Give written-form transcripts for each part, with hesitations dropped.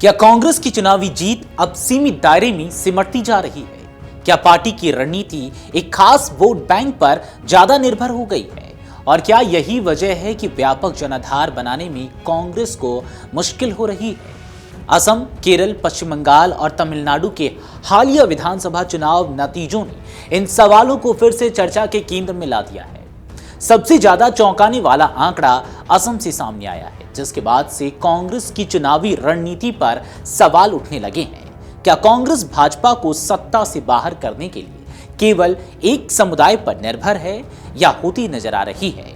क्या कांग्रेस की चुनावी जीत अब सीमित दायरे में सिमटती जा रही है? क्या पार्टी की रणनीति एक खास वोट बैंक पर ज्यादा निर्भर हो गई है? और क्या यही वजह है कि व्यापक जनाधार बनाने में कांग्रेस को मुश्किल हो रही है? असम, केरल, पश्चिम बंगाल और तमिलनाडु के हालिया विधानसभा चुनाव नतीजों ने इन सवालों को फिर से चर्चा के केंद्र में ला दिया है। सबसे ज्यादा चौंकाने वाला आंकड़ा असम से सामने आया है, जिसके बाद से कांग्रेस की चुनावी रणनीति पर सवाल उठने लगे हैं। क्या कांग्रेस भाजपा को सत्ता से बाहर करने के लिए केवल एक समुदाय पर निर्भर है या होती नजर आ रही है?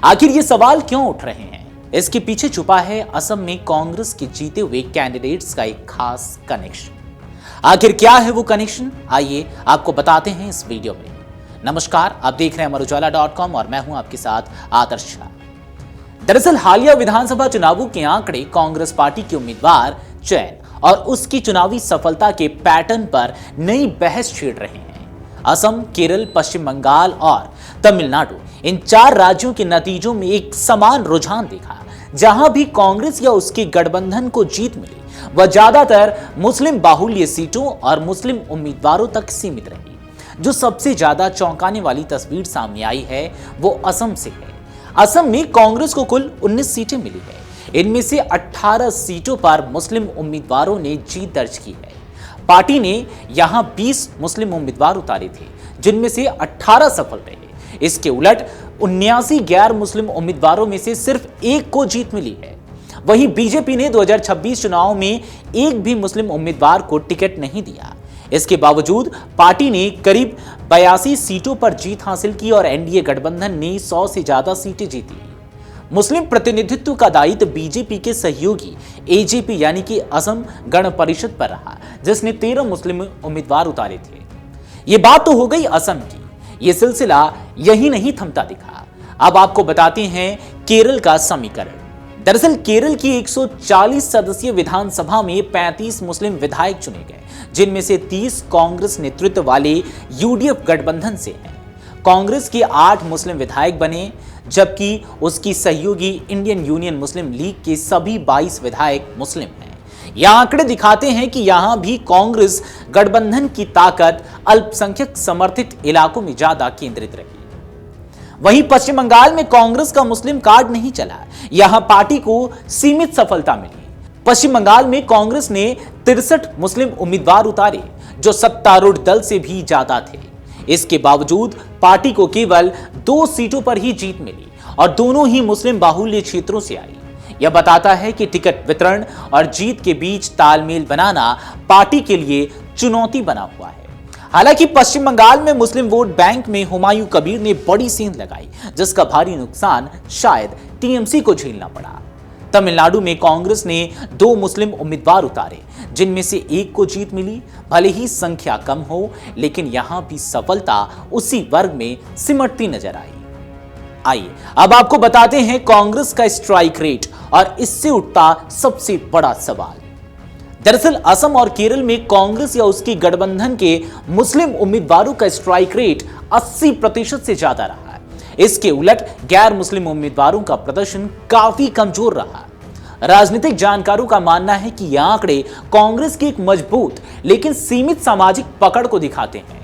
आखिर ये सवाल क्यों उठ रहे हैं? इसके पीछे छुपा है असम में कांग्रेस के जीते हुए कैंडिडेट्स का एक खास कनेक्शन। आखिर क्या है वो कनेक्शन, आइए आपको बताते हैं इस वीडियो में। नमस्कार, आप देख रहे हैं अमरउजाला.com और मैं हूं आपके साथ आदर्श शाह। दरअसल हालिया विधानसभा चुनावों के आंकड़े कांग्रेस पार्टी के उम्मीदवार चयन और उसकी चुनावी सफलता के पैटर्न पर नई बहस छेड़ रहे हैं। असम, केरल, पश्चिम बंगाल और तमिलनाडु, इन चार राज्यों के नतीजों में एक समान रुझान देखा। जहां भी कांग्रेस या उसके गठबंधन को जीत मिली, वह ज्यादातर मुस्लिम बाहुल्य सीटों और मुस्लिम उम्मीदवारों तक सीमित रही। जो सबसे ज्यादा चौंकाने वाली तस्वीर सामने आई है वो असम से है। असम में कांग्रेस को कुल 19 सीटें मिली है। इनमें से 18 सीटों पर मुस्लिम उम्मीदवारों ने जीत दर्ज की है। पार्टी ने यहां 20 मुस्लिम उम्मीदवार उतारे थे, जिनमें से 18 सफल रहे। इसके उलट 79 गैर मुस्लिम उम्मीदवारों में से सिर्फ एक को जीत मिली है। वहीं बीजेपी ने 2026 चुनाव में एक भी मुस्लिम उम्मीदवार को टिकट नहीं दिया। इसके बावजूद पार्टी ने करीब 82 सीटों पर जीत हासिल की और एनडीए गठबंधन ने 100 से ज्यादा सीटें जीती। मुस्लिम प्रतिनिधित्व का दायित्व बीजेपी के सहयोगी एजेपी यानी कि असम गण परिषद पर रहा, जिसने 13 मुस्लिम उम्मीदवार उतारे थे। ये बात तो हो गई असम की। ये सिलसिला यही नहीं थमता दिखा। अब आपको बताते हैं केरल का समीकरण। दरअसल केरल की 140 सदस्यीय विधानसभा में 35 मुस्लिम विधायक चुने गए, जिनमें से 30 कांग्रेस नेतृत्व वाले यूडीएफ गठबंधन से हैं। कांग्रेस के 8 मुस्लिम विधायक बने, जबकि उसकी सहयोगी इंडियन यूनियन मुस्लिम लीग के सभी 22 विधायक मुस्लिम हैं। यह आंकड़े दिखाते हैं कि यहां भी कांग्रेस गठबंधन की ताकत अल्पसंख्यक समर्थित इलाकों में ज्यादा केंद्रित रही। वहीं पश्चिम बंगाल में कांग्रेस का मुस्लिम कार्ड नहीं चला। यहां पार्टी को सीमित सफलता मिली। पश्चिम बंगाल में कांग्रेस ने 63 मुस्लिम उम्मीदवार उतारे, जो सत्तारूढ़ दल से भी ज्यादा थे। इसके बावजूद पार्टी को केवल 2 सीटों पर ही जीत मिली और दोनों ही मुस्लिम बाहुल्य क्षेत्रों से आई। यह बताता है कि टिकट वितरण और जीत के बीच तालमेल बनाना पार्टी के लिए चुनौती बना हुआ है। हालांकि पश्चिम बंगाल में मुस्लिम वोट बैंक में हुमायूं कबीर ने बड़ी सेंध लगाई, जिसका भारी नुकसान शायद टीएमसी को झेलना पड़ा। तमिलनाडु में कांग्रेस ने 2 मुस्लिम उम्मीदवार उतारे, जिनमें से एक को जीत मिली। भले ही संख्या कम हो, लेकिन यहां भी सफलता उसी वर्ग में सिमटती नजर आई। आइए अब आपको बताते हैं कांग्रेस का स्ट्राइक रेट और इससे उठता सबसे बड़ा सवाल। दरअसल असम और केरल में कांग्रेस या उसकी गठबंधन के मुस्लिम उम्मीदवारों का स्ट्राइक रेट 80% से ज्यादा रहा है। इसके उलट गैर मुस्लिम उम्मीदवारों का प्रदर्शन काफी कमजोर रहा। राजनीतिक जानकारों का मानना है कि यह आंकड़े कांग्रेस की एक मजबूत लेकिन सीमित सामाजिक पकड़ को दिखाते हैं।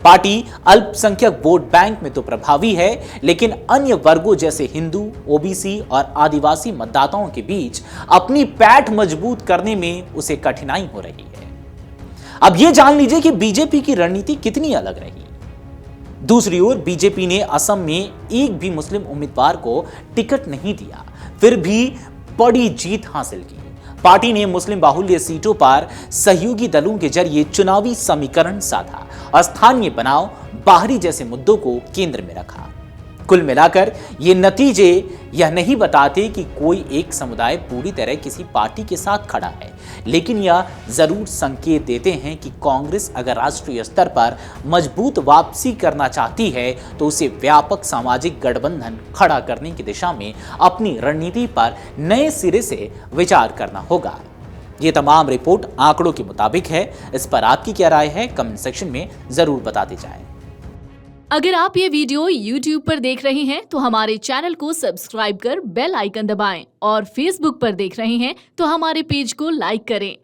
पार्टी अल्पसंख्यक वोट बैंक में तो प्रभावी है, लेकिन अन्य वर्गों जैसे हिंदू, ओबीसी और आदिवासी मतदाताओं के बीच अपनी पैठ मजबूत करने में उसे कठिनाई हो रही है। अब यह जान लीजिए कि बीजेपी की रणनीति कितनी अलग रही। दूसरी ओर बीजेपी ने असम में एक भी मुस्लिम उम्मीदवार को टिकट नहीं दिया, फिर भी बड़ी जीत हासिल की। पार्टी ने मुस्लिम बाहुल्य सीटों पर सहयोगी दलों के जरिए चुनावी समीकरण साधा और स्थानीय बनाव, बाहरी जैसे मुद्दों को केंद्र में रखा। कुल मिलाकर ये नतीजे यह नहीं बताते कि कोई एक समुदाय पूरी तरह किसी पार्टी के साथ खड़ा है, लेकिन यह जरूर संकेत देते हैं कि कांग्रेस अगर राष्ट्रीय स्तर पर मजबूत वापसी करना चाहती है तो उसे व्यापक सामाजिक गठबंधन खड़ा करने की दिशा में अपनी रणनीति पर नए सिरे से विचार करना होगा। ये तमाम रिपोर्ट आंकड़ों के मुताबिक है। इस पर आपकी क्या राय है, कमेंट सेक्शन में जरूर बताते जाएं। अगर आप ये वीडियो YouTube पर देख रहे हैं तो हमारे चैनल को सब्सक्राइब कर बेल आइकन दबाएं और Facebook पर देख रहे हैं तो हमारे पेज को लाइक करें।